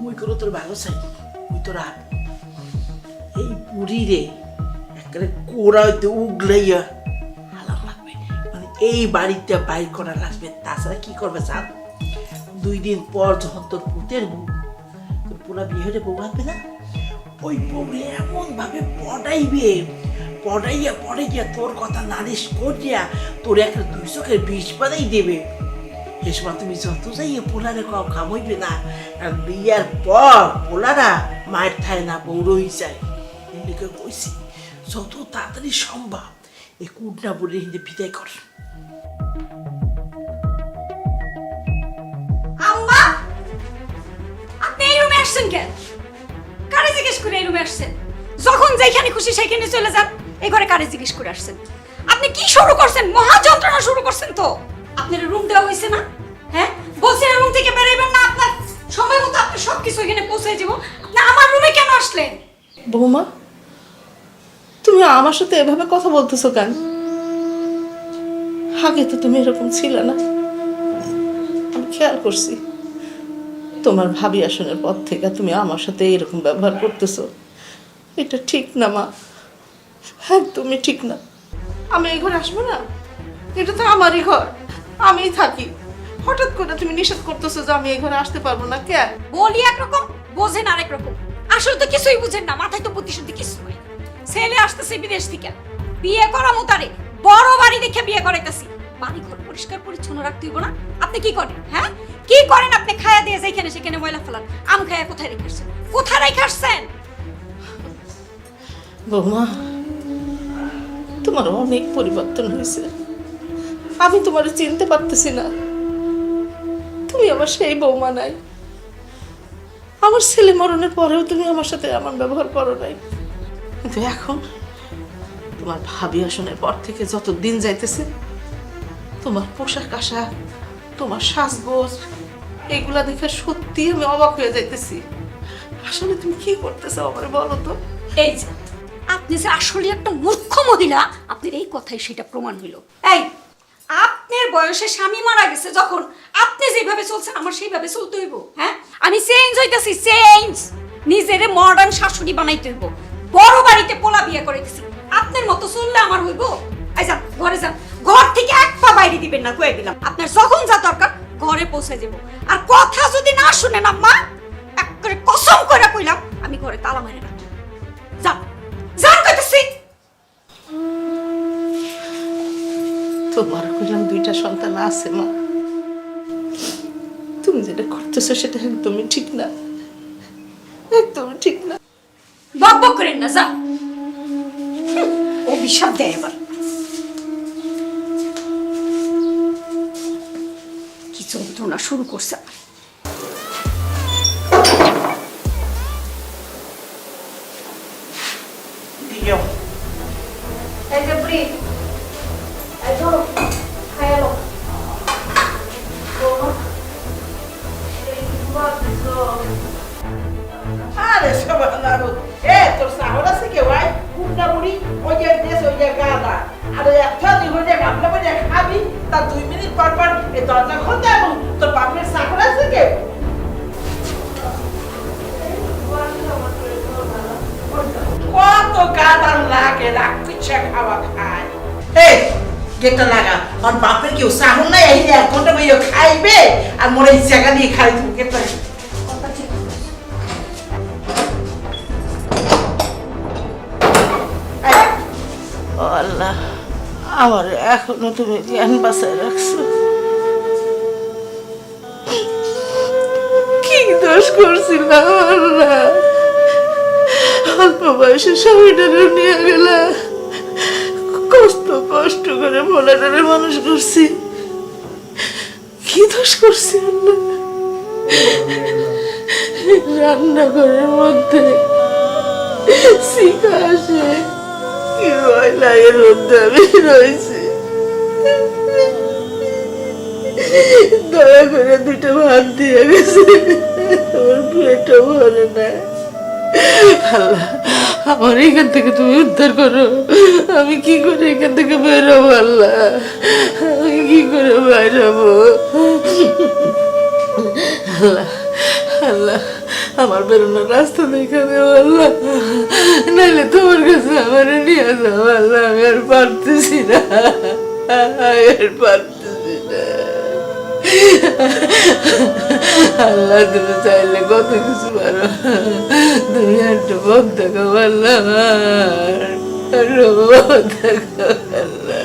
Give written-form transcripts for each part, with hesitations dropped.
মুই করে তোর ভালো চাই, মুই তোরা এই বুড়ি রে একেবারে কোড়া হইতে উগলাইয়া হালাম লাগবে, মানে এই বাড়িতে বাইর করা লাগবে। তাছাড়া কি করবে চাল, 2 দিন পর যখন তোর পুতের বউ, তোর পোলা বিয়ে হলে বউ আসবে না, ওই বউরে এমন ভাবে পড়াইবে, পড়াইয়া পড়াইয়া তোর কথা নালিশ করিয়া তোর একটা 2 চোখের বিষ বাদাই দেবে। এ সময় তুমি যত যাইয়ে পোলারে কাম হইবে না, আর বিয়ার পর পোলারা মায়ের থায় না বউ রই যায়। এমনিকে কইছি যত তাড়াতাড়ি সম্ভব এই কুটনা বুড়ি হিন্দে বিদায় কর। আম্মা, আপনি এই রুমে আসছেন কেন? কারে জিজ্ঞেস করে এই রুমে আসছেন? যখন যেখানে খুশি সেখানে চলে যান। এই ঘরে কারে জিজ্ঞেস করে আসছেন? আপনি কি শুরু করছেন? মহা যন্ত্রণা শুরু করছেন তো। আপনার রুম দেওয়া হয়েছে না? হ্যাঁ, বলছেন রুম থেকে বেরাইবেন না, আপনার সময় মতো আপনি সবকিছু এখানে পৌঁছে যাব। আপনি আমার রুমে কেন আসলেন? বৌমা, তুমি আমার সাথে এভাবে কথা বলতেছো কেন? আগে তো তুমি এরকম ছিলে না, আমি খেয়াল করছি। তোমার ভাবি আসনের পর থেকে তুমি আমার সাথে এরকম ব্যবহার করতেছো, এটা ঠিক না মা, একদমই ঠিক না। আমি এই ঘরে আসবো না? এটা তো আমারই ঘর, আমিই থাকি। হঠাৎ করে তুমি নিষেধ করতেছো যে আমি এই ঘরে আসতে পারবো না। কে বলি একরকম, বোঝেন আরেক রকম। আসলে তো কিছুই বুঝেন না, মাথায় তো বুদ্ধি শুদ্ধি কিছু নাই। ছেলে আসতেছে বিদেশ থেকে, বিয়ে করা মোতারে বড় বাড়ি দেখে বিয়ে করাইতেছি। বাড়ি ঘর পরিষ্কার পরিচ্ছন্ন রাখতে হইব না? আপনি কি করেন? হ্যাঁ, কি করেন আপনি? খায়া দিয়ে যেখানে সেখানে ময়লা ফেলান। আম খায়া কোথায় রেখে আসছেন? কোথায় রেখে আসছেন? বৌমা, তোমার অনেক পরিবর্তন হয়েছে, আমি তোমার চিনতে পারতেছি না। তুমি আমার সেই বৌমা নাই। আমার ছেলে মরণের পরেও তুমি আমার সাথে এমন ব্যবহার করো নাই, কিন্তু এখন তোমার ভাবি আসনের পর থেকে যত দিন যাইতেছে, তোমার পোশাক আশাক, তোমার সাজগোজ, এগুলা দেখে সত্যি আমি অবাক হয়ে যাইতেছি। আসলে তুমি কি করতেছো আমার বলো তো? এই যে আপনি যে আসলে একটা মূর্খ মহিলা, আপনার এই কথাই সেটা প্রমাণ হইল। এই, আপনার বয়সে স্বামী মারা গেছে যখন, আপনি যেভাবে চলছেন আমার সেইভাবে চলতে হইব। হ্যাঁ, আমি চেঞ্জ হইতাছি, চেঞ্জ। নিজেরে মডার্ন শাশুড়ি বানাইতে হইব। বড় বাড়িতে পোলা বিয়ে করে দিছি, আপনার মতো চললে আমার হইব? এই যান, ঘরে যান। ঘর থেকে এক পা বাইরে দিবেন না, কয়ে দিলাম। আপনার যখন যা দরকার ঘরে পৌঁছে যাব। আর কথা যদি না শুনেন আম্মা, এক করে কসম করে কইলাম আমি ঘরে তালা মেরে রাখবো। যান, যান কইতেছি। তোমার কইলাম 2টা সন্তান আছে মা, তুমি যেটা করতেছো সেটা একদমই ঠিক না, একদমই ঠিক না। বক বক করেন না, যান। অভিশাপ দেয় এবার। কি যন্ত্রণা শুরু করছে। দিও এই যে বুড়ি, এই ধরো, খাইয়া লো। আরে সবানারো, তোর সাহর আছে কে ভাই? কুটনা বুড়ি ওই যে দেশ ওই যে গাদা, আর একটা তুই হয়ে যায় গামলা করে খাবি, তার 2 মিনিট পর পর এই দরজা খুলতে এবং তোর বাপের সাহর আছে কে? কত গাদার লাগে রাখছে খাওয়া খায়। এই গেটটা লাগা, আর বাপের কেউ সাহর নাই, এই 1 ঘন্টা বইও খাইবে আর মোরে জায়গা দিয়ে খাই। তুমি গেটটা আল্লাহ, আমার এখনো তুমি জ্ঞান বাঁচায় রাখছো। কি দোষ করছিলাম আল্লাহ? অল্প বয়সে স্বামীটারে নিয়ে গেলা, কষ্ট কষ্ট করে ভোলাটারে মানুষ করছি। কি দোষ করছি আল্লাহ? রান্নাঘরের মধ্যে শিখা আসে, কি ভয় লাগে রোদে আমি রয়েছি। দয়া করে 2টা ভাত দিয়ে গেছে, আমার পেটও ভরে না। আল্লাহ, আমার এখান থেকে তুমি উদ্ধার করো। আমি কি করে এখান থেকে বেরোবো আল্লাহ? আমি কি করে বেরোবো আল্লাহ? আল্লাহ, আমার বেরোনোর রাস্তা দেখে দেও আল্লাহ, নাইলে তোমার কাছে আমার নিয়ে যাও আল্লাহ। আমি আর পারতেছি না, আর পারতেছি না আল্লাহ। তুমি চাইলে কত কিছু পারো, তুমি একটু পথ দেখাও আল্লাহ, পথ দেখাও আল্লাহ।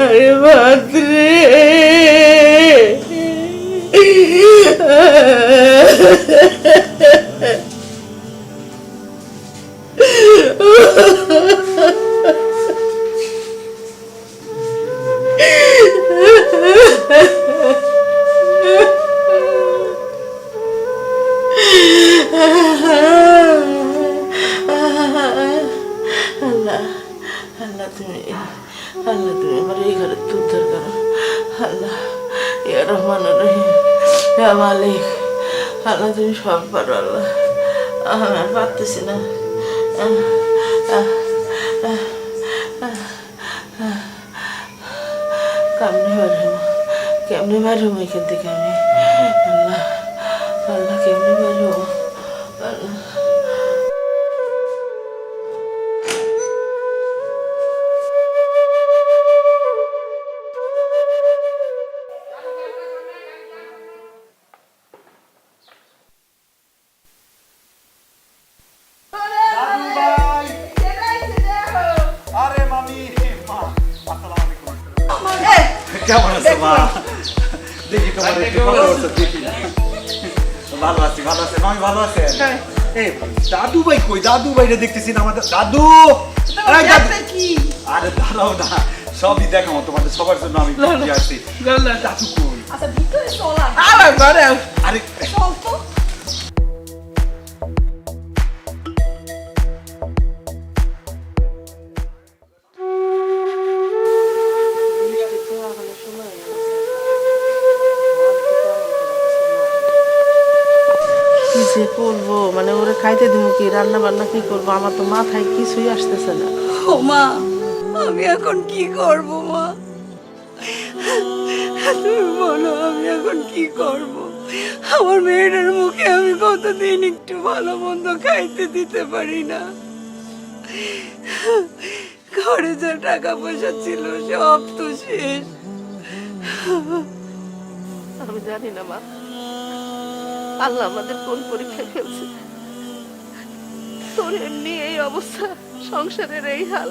আরে বাদরে আল্লাহ, আল্লাহ তুমি, আল্লাহ তুমি আমার এই ঘরে উদ্ধার করো আল্লাহ। ইয়া রহমান রহিম, ইয়া মালিক, আল্লাহ তুমি সব পারো আল্লাহ। আমি আর পারতেছি না। কেমনে বার হবো, কেমনে বার হবো এখান থেকে আমি? আল্লাহ, আল্লাহ কেমনে বার হবো আল্লাহ? আরে মামি, মা, আসসালামু আলাইকুম। কেমন আছো মা? দেখি তোমার একটু ভালো আছো, দেখি। ভালো আছি, ভালো আছে মামি, ভালো আছে। এই দাদু ভাই কই? দাদু ভাইরে দেখতেছি না আমাদের। দাদু, এই দাদু কি আরে দাঁড়াও না, সবই দেখাবো তোমাদের সবার জন্য। আমি দিয়ে আসছি। দাদু কই? আচ্ছা ভিতরে চলা আরে চল তো। কি যে করবো, মানে ওরে খাইতে দিব কি, রান্না বান্না কি করবো, আমার তো মাথায় কিছুই আসতেছে না। ও মা, আমি এখন কি করব মা? তুমি বলো আমি এখন কি করব? আমার মেয়েটার মুখে আমি কতদিন একটু ভালো মন্দ খাইতে দিতে পারি না। ঘরে যা টাকা পয়সা ছিল সব তো শেষ। আমি জানি না মা, আল্লাহ আমাদের কোন পরীক্ষা ফেলছে। তোর এমনি এই অবস্থা, সংসারের এই হাল,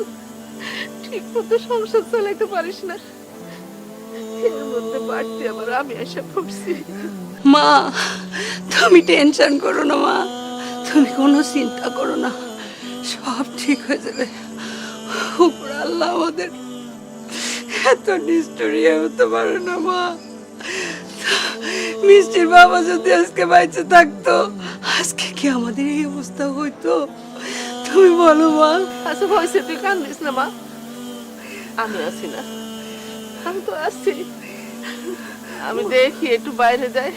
ঠিক মতো সংসার চালাইতে পারিস না, এর মধ্যে বাড়তি আবার আমি এসে পড়ছি। মা তুমি টেনশন করো না মা, তুমি কোনো চিন্তা করো না, সব ঠিক হয়ে যাবে। উপর আল্লাহ আমাদের এত নিষ্ঠুরিয়া হতে পারে না মা। মিষ্টির বাবা যদি আজকে বাইচে থাকতো, আজকে কি আমাদের এই অবস্থা হইতো? তুমি বলো মা। আচ্ছা ভয়সে তুই কান্দিস না মা, আমি আছি না, আমি তো আসছি। আমি দেখি একটু বাইরে যাই,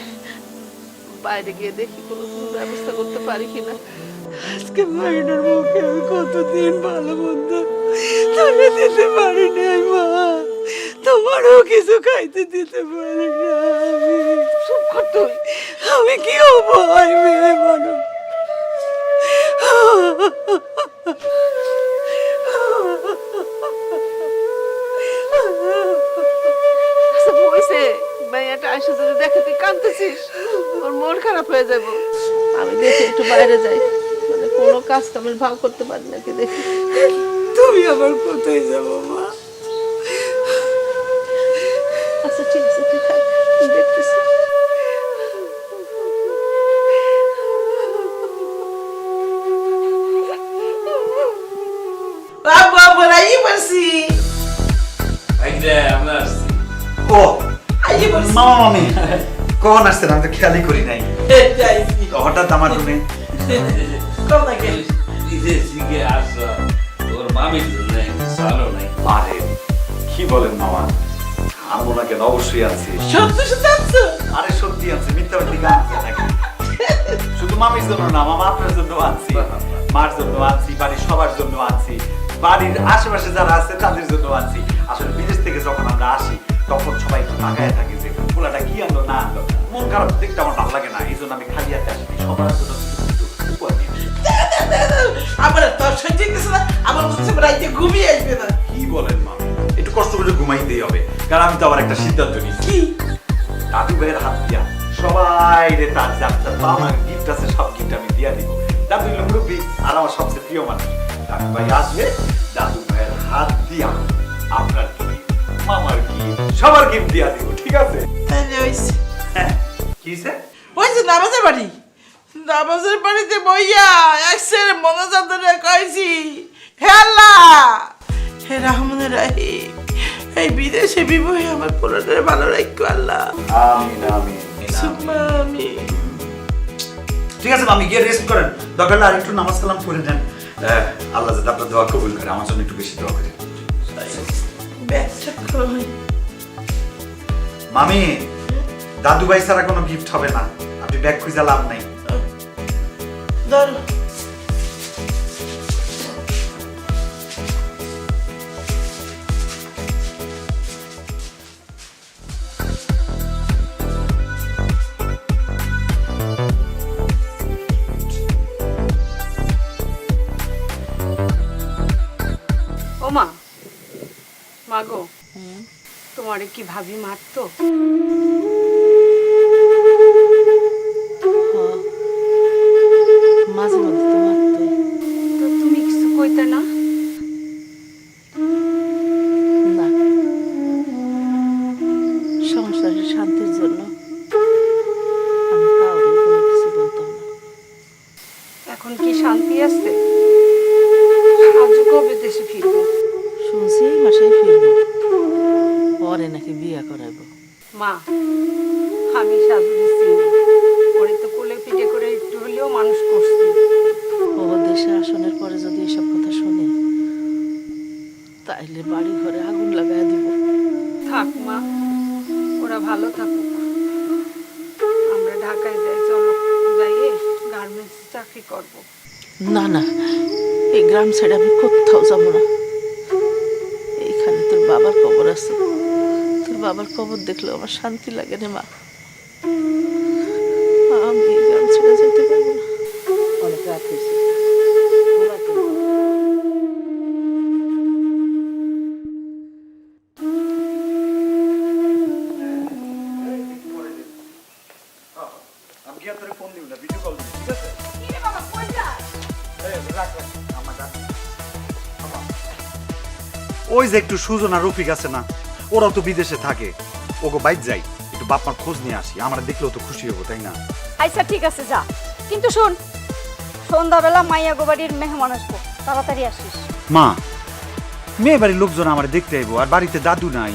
বাইরে গিয়ে দেখি কোনো ব্যবস্থা করতে পারি কিনা। আজকে মাইনার মুখে আমি কতদিন ভালো মন্দ তুলে দিতে পারি নাই মা, তোমারও কিছু খাইতে দিতে পারি না। চুপ কর তুই। আমি কি হবো মেয়ে মানুষ? আচ্ছা বইছে মেয়েটা এসে যদি দেখে তুই কাঁদতেছিস, ওর মন খারাপ হয়ে যাবো। আমি দেখি একটু বাইরে যাই, মানে কোনো কাজ কামের ভাব করতে পারি নাকি দেখি। তুমি আবার কোথায় যাবো মা? আচ্ছা ঠিক আছে, তুই থাক, আমি দেখতেছি। বাবা বলাই বসি। ও আই বসি। মামা মামি কখন আসছেন? আমি তো খেয়ালই করি নাই। যাইছি। তো হঠাৎ আমার রুমে। কোথা গেলি? আরে কি বলেন মামা, আনবো না কেন? অবশ্যই আছে। সত্যি সত্যি আনছো? আরে সত্যি আছে, মিথ্যা মিথ্যা গান আছে নাকি? শুধু মামির জন্য না, মামা আপনার জন্য আনছি, মার জন্য আনছি, বাড়ির সবার জন্য আনছি, বাড়ির আশেপাশে যারা আছে তাদের জন্য আনছি। আসলে বিদেশ থেকে যখন আমরা আসি তখন সবাই একটু তাকায় থাকে যে পোলাটা কি আনলো না আনলো, মন খারাপ দেখতে আমার ভালো লাগে না, এই জন্য আমি খালি হাতে আসি, সবার জন্য কিছু উপহার নিয়ে আসি। আমার তোর সহ্য হইতেছে না, আমার মধ্যে রাইতে ঘুমিয়ে আসবে না। কি বলেন মা, একটু কষ্ট করে ঘুমাইতেই হবে, কারণ আমি তো আবার একটা সিদ্ধান্ত নিচ্ছি। কি দাদু ভাইয়ের হাত দিয়া সবাই রে তার যাত্রা আমার গিফট আছে, সব গিফট আমি দিয়া দিব। দাদু হলো মুরব্বী আর আমার সবচেয়ে প্রিয় মানুষ। দাদু ভাই আসবে, দাদু ভাইয়ের হাত দিয়া আপনার গিফট, মামার গিফট, সবার গিফট দিয়া দিব, ঠিক আছে? তাহলে হইছে। হ্যাঁ, কি হইছে? ওই যে নামাজের বাড়ি, নামাজের বাড়িতে বইয়া একসের মনোজাত ধরে কইছি, হে আল্লাহ, হে রহমান রাহিম, এই বিদেশে বিবহে আমার পোলাদের ভালো রাখো আল্লাহ। আমিন আমিন সুম্মা আমিন। ঠিক আছে মামি, গিয়ে রেস্ট করেন, দরকার হলে আর একটু নামাজ কালাম করে নেন। আল্লাহ যাতে আপনার দোয়া কবুল করে, আমার জন্য একটু বেশি দোয়া করেন। ব্যবসা করো। মামি, দাদু ভাই ছাড়া কোনো গিফট হবে না, আপনি ব্যাগ খুঁজে লাভ নাই। ধরো। ও মা, মা গো, তোমারে কি ভাবি মারতো? মাঝে মধ্যে তো মারতই। তো তুমি কিছু কইতে না? না, সংসারের শান্তির জন্য আমি কাউকে কোনো কিছু বলতাম না। এখন কি শান্তি আছে? আজ কবে দেশে ফিরবো? শুনছি এই মাসে ফিরবো, পরে নাকি বিয়া করাইবো। মা, আমি সাধুরে চিনি, ওরে তো কোলে পিঠে করে একটু হলেও মানুষ করছি। ও দেশে আসনের পরে যদি এসব কথা শুনে তাইলে বাড়ি ঘরে আগুন লাগাই দিব। থাক মা, ওরা ভালো থাকুক, আমরা ঢাকায় যাই, চলো যাইয়ে গার্মেন্টস চাকরি করবো। না না, এই গ্রাম ছেড়ে আমি কোথাও যাবো না। এইখানে তোর বাবার কবর আছে, তোর বাবার কবর দেখলে আমার শান্তি লাগে রে মা। আমি এই গ্রাম ছেড়ে যেতে পারবো না। অনেক রাত হয়েছে। আমি কি আপনার ফোন দিব না, ভিডিও কল দিব, ঠিক আছে? ওই যে একটু সুজন আর রফিক আছে না, ওরাও তো বিদেশে থাকে, ওগো বাইক যাই একটু বাপমার খোঁজ নিয়ে আসি, আমরা দেখলেও তো খুশি হবো, তাই না? আচ্ছা ঠিক আছে, যা, কিন্তু শোন, সন্ধ্যাবেলা মাইয়া গো বাড়ির মেহমান আসবো, তাড়াতাড়ি আসিস। মা, মেয়ে বাড়ির লোকজন আমার দেখতে আইবো, আর বাড়িতে দাদু নাই,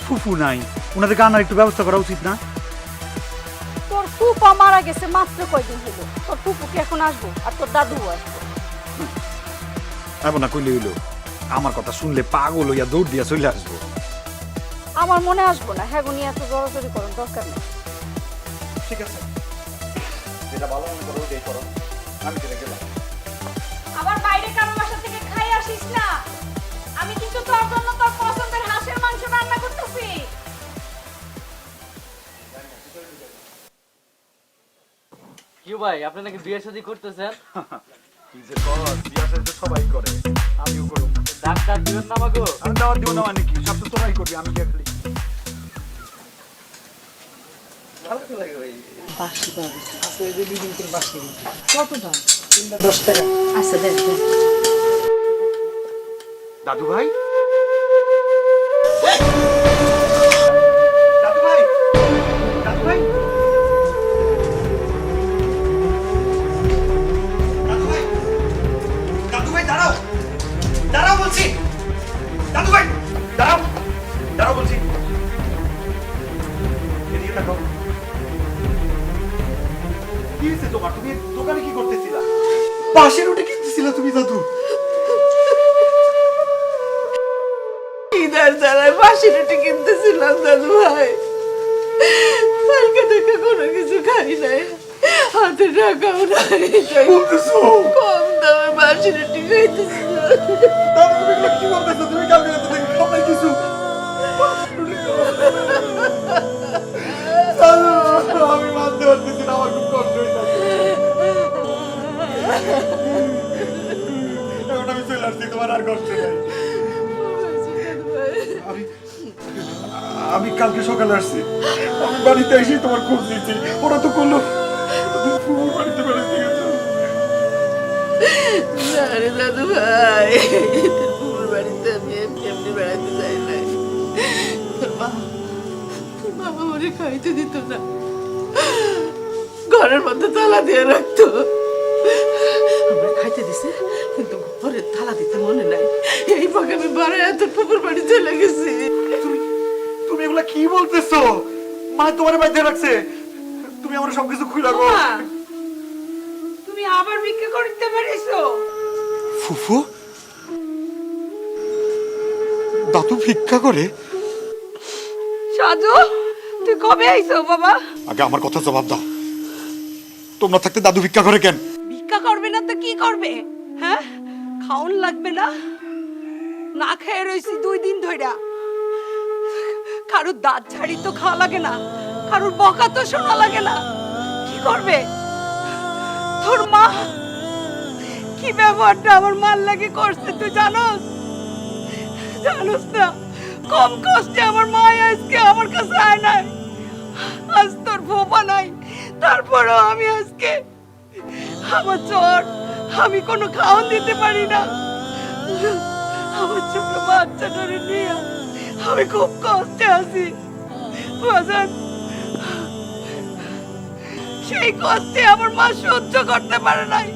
ফুফু নাই, ওনাদেরকে আনার একটু ব্যবস্থা করা উচিত না? তোর ফুপা মারা গেছে মাত্র কয়দিন হলো, তোর ফুপু কি এখন আসবো? আর তোর দাদুও আসবো? আইবো না কইলে হইলো, আমার কথা শুনলে পাগল হইয়া দৌড় দিয়া চলে আসবো। আমার মনে আসবো না, হ্যাঁ গুনি এত জড়াজড়ি করার দরকার নেই। ঠিক আছে, যেটা ভালো মনে করো ওটাই করো, আমি চলে গেলাম। আবার বাইরে কারো বাসা থেকে খাই আসিস না, আমি কিন্তু তোর জন্য তোর পছন্দের হাঁসের মাংস রান্না করতেছি। কি ভাই, আপনি নাকি বিয়ে শাদী করতেছেন? কি যে কর, বিয়া শাদী তো সবাই করে, আমিও করব। ডাক্তার দিবেন না আমাকে? আমি দাওয়াত দিব না মানে কি, সব তো তোরাই করবি, আমি কি খালি? বাসি পাবে আছে যে বিভিন্ন বাসি। কত দাম? 10 টাকা। আচ্ছা দেখ দেখ। দাদু ভাই, দাদু ভাই, দাদু ভাই, দাদু ভাই, দাদু ভাই দাঁড়াও, দাঁড়াও বলছি, দাদু ভাই দাঁড়াও, দাঁড়াও বলছি, এদিকে তাকাও। কি হয়েছে তোমার? তুমি দোকানে কি করতেছিলা? পাশের রুটি কিনতেছিলা তুমি দাদু? ঈদের দ্বারায় বাসি রুটি কিনতেছিলাম দাদু ভাই, কালকে থেকে কোনো কিছু খাই নাই। হাতে টাকাও নাই, তাই কম দামে বাসির রুটি খাইতেছি। দাদু তুমি এগুলো কি বলতেছো? তুমি কালকে রাতে থেকে খাও নাই কিছু? দাদু, আমি মানতে পারতেছি না, আমার খুব কষ্ট হইতাছে। এখন আমি চলে আসছি, তোমার আর কষ্ট নাই। আমি কালকে সকালে আসছি, আমি বাড়িতে এসে তোমার খোঁজ দিয়েছি, ওরা তো করলো তুমি ফুফুর বাড়িতে বেড়াতে গেছো। না রে দাদু ভাই, তোর বাড়িতে আমি এমনি বেড়াতে যাই নাই। তোর বাবা আমারে খাইতে দিত না, ঘরের মধ্যে তালা দিয়ে রাখতো। আমরা খাইতে দিছে, কিন্তু ঘরের তালা দিতে মনে নাই। এই ফাঁকে আমি বাড়ায় তোর পুকুর বাড়ি চলে গেছি। তুমি এগুলা কি বলতেছো? মা তোমার বাড়িতে রাখছে, তুমি আমার সবকিছু খুলে গো। তুমি আবার ভিক্ষা করতে পারিছো? ফুফু, দাদু ভিক্ষা করে? সাজু, তুই কবে আইছো বাবা? আগে আমার কথা জবাব দাও, তোমরা থাকতে দাদু ভিক্ষা করে কেন? ভিক্ষা করবে না তো কি করবে? হ্যাঁ, খাওন লাগবে না? না খেয়ে রইছি 2 দিন ধইরা। কারোর দাঁত ঝাড়ি তো খাওয়া লাগে না, কারোর বকা তো শোনা লাগে না। কি করবে? তোর মা কি ব্যবহারটা আমার মার লাগে করছে তুই জানোস? জানোস না, কম কষ্টে আমার মা আজকে আমার কাছে আয় নাই। আজ তোর ভোপা নাই, তারপরও আমি আজকে আমার জ্বর, আমি কোনো খাওয়ান দিতে পারি না। আমার ছোট বাচ্চাটারে নিয়ে আমি খুব কষ্টে আছি বাজান। সেই কষ্টে আমার মা সহ্য করতে পারে নাই,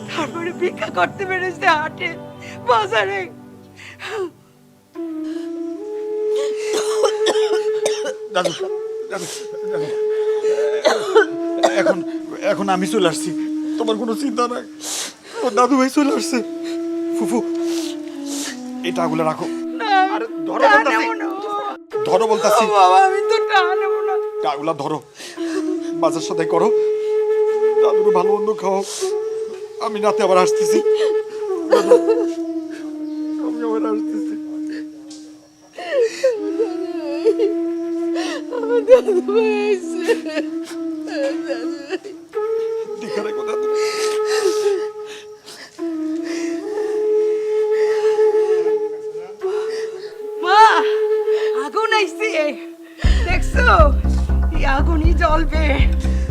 তারপরে ভিক্ষা করতে পেরেছে হাটে বাজারে। দাদু, দাদু, দাদু। এখন এখন আমি চলে আসছি, তোমার কোনো চিন্তা নাই। ও দাদু ভাই চলে আসছে। ফুফু, এই টাকাগুলো রাখো। আরে ধরো বলতাছি, ধরো বলতাছি। বাবা আমি তো টাকা নেব না। টাকাগুলো ধরো, বাজার সদাই করো, দাদুকে ভালো মন্দ খাও। আমি রাতে আবার আসতেছি, আমি আবার আসতেছি। আমার দাদু ভাই আইছে। দেখা রেখো দাদু। মা, আগুন আইছে, দেখছো? এই আগুনই জ্বলবে।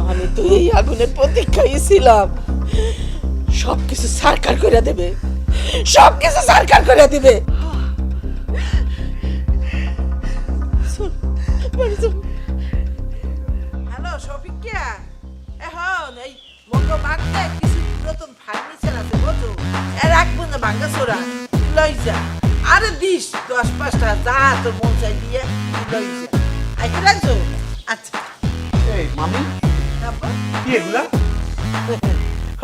আমি তো এই আগুনের প্রতীক্ষায় ছিলাম। সবকিছু সরকার করে দেবে, সবকিছু সরকার করে দেবে। হ্যালো শফিকিয়া, এখন এই মঙ্গ বাগদায় কিছু নতুন ফার্নিচার আছে বুঝো, এর রাখবো না ভাঙ্গা চোরা, লই যা। আরে দিস 10-5টা যা তোর মন চাই দিয়ে লই যা। আইতে রাখছো? আচ্ছা এই মামি, তারপর কি এগুলা?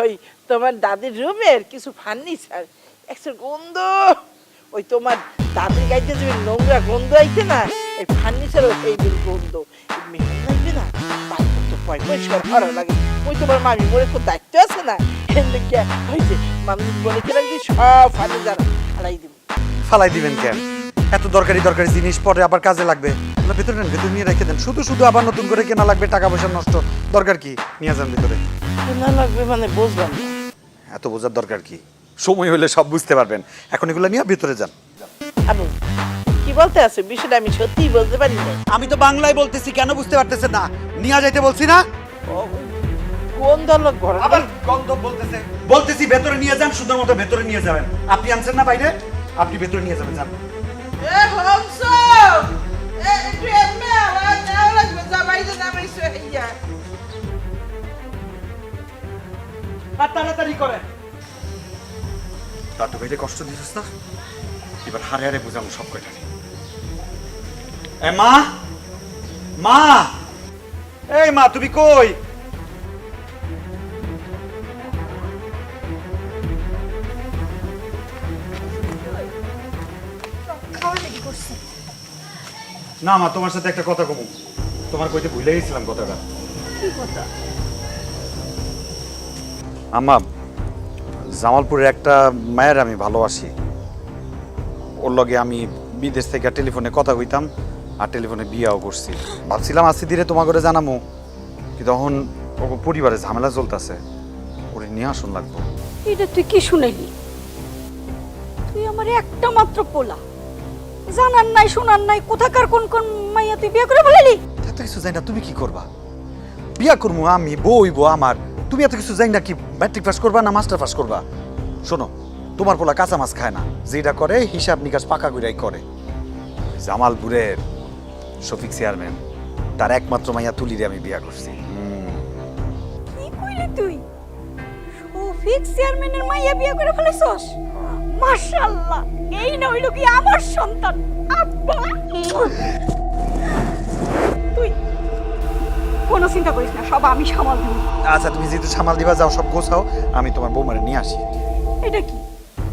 ওই তোমার দাদির রুমের কিছু ফার্নিচার, একটা গন্ধ, ওই তোমার দাদির গাইতে যে নোংরা গন্ধ আইতে না, এই ফার্নিচার এইগুলো গন্ধ মেহমান লাগবে না, বাইরে তো পরিষ্কার ভালো লাগে। ওই তোমার মামি বলে তো দায়িত্ব আছে না, এদিকে ওই যে মামি বলে কি রাখবি সব ফার্নিচার ফালাই দিবি। ফালাই দিবেন কেন? এত দরকারি দরকারি জিনিস পরে আবার কাজে লাগবে, ভেতরে নেন, ভেতরে নিয়ে রেখে দেন। শুধু শুধু আবার নতুন করে কেনা লাগবে, টাকা পয়সা নষ্ট, দরকার কি? নিয়ে যান ভিতরে। না লাগবে মানে বুঝলাম না। এত বোঝার দরকার কি? সময় হলে সব বুঝতে পারবেন। এখন এগুলো নিয়ে ভিতরে যান। আবু কি বলতে আছে বিষয়টা আমি সত্যিই বলতে পারি না। আমি তো বাংলায় বলতেছি, কেন বুঝতে পারতেছেন না? নিয়ে যাইতে বলছি না? কোন দল ঘর আবার গন্ধ বলতেছে, বলতেছি ভেতরে নিয়ে যান, সুন্দর মতো ভেতরে নিয়ে যাবেন। আপনি আনছেন না বাইরে, আপনি ভেতরে নিয়ে যাবেন, যান। এ হংস এ একটু এমনে আওয়াজ দেওয়া লাগবে, যা বাইরে নামাইছো হইয়া। আর তাড়াতাড়ি করে। দাদু ভাইরে কষ্ট দিছিস না, এবার হারে হারে বুঝাবো সব কয়টা। এ মা, মা, এই মা তুমি কই? না মা, তোমার সাথে একটা কথা কমু। তোমার কইতে ভুলে গেছিলাম কথাটা। কি কথা? আম্মা, জামালপুরের একটা মায়ের আমি ভালোবাসি। ওর লগে আমি বিদেশ থেকে টেলিফোনে কথা কইতাম আর টেলিফোনে বিয়াও করছি। ভাবছিলাম আজকে ধীরে তোমার করে জানামো, কিন্তু তখন ওর পরিবারে ঝামেলা চলতেছে, ওরে নিয়ে আসুন লাগবো। এটা তুই কি শুনাইলি? তুই আমার একটা মাত্র পোলা, জানার নাই শোনার নাই, কোথাকার কোন কোন মাইয়া তুই বিয়ে করে ফেলালি? এত কিছু জানি না, তুমি কি করবা? বিয়া করবো আমি, বউ হইবো আমার। তুমি এত কিছু জানি না কি ম্যাট্রিক পাস করবা না মাস্টার পাস করবা? শোনো, তোমার পোলা কাঁচা মাছ খায় না, যেটা করে হিসাব নিকাশ পাকা কইরাই করে। জামালপুরের শফিক চেয়ারম্যান, তার একমাত্র মাইয়া তুলিরে আমি বিয়া করছি। কি কইলি তুই? শফিক চেয়ারম্যানের মাইয়া বিয়ে করে ফেলেছস? মাশাআল্লাহ, এই না হইলো কি আমার সন্তান। আব্বা, তুই কোনো চিন্তা করিস না, সব আমি সামাল দেব। আচ্ছা, তুমি যেহেতু সামাল দিবা, যাও সব গোছাও, আমি তোমার বৌমারে নিয়ে আসি। এটা কি,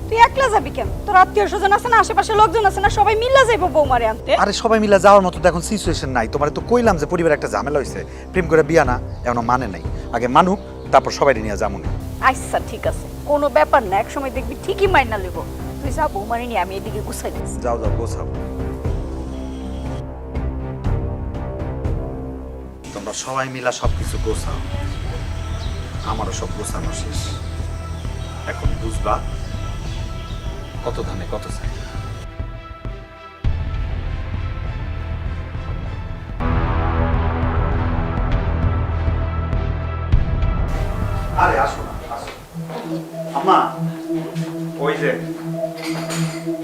তুই একলা যাবি কেন? তোর আত্মীয় স্বজন আছে না, আশেপাশে লোকজন আছে না, সবাই মিল্লা যাইবো বৌমারে আনতে। আরে সবাই মিলে যাওয়ার মতো তো এখন সিচুয়েশন নাই। তোমার তো কইলাম যে পরিবারে একটা ঝামেলা হয়েছে, প্রেম করে বিয়া না, এখনো মানে নাই। আগে মানুক, তারপর সবাই নিয়ে যাবো। আচ্ছা ঠিক আছে, কোনো ব্যাপার না, এক সময় দেখবি ঠিকই মাইনা লইব। তুই যা, বৌমারে নিয়ে আমি এদিকে গুছাই দিচ্ছি। যাও যাও, গোছাও। তোমরা সবাই মিলা সবকিছু গোছাও, আমারও সব গোছানো শেষ। এখন বুঝবা কত ধানে কত চাই। আরে আসো না, আসো। আম্মা, ওই যে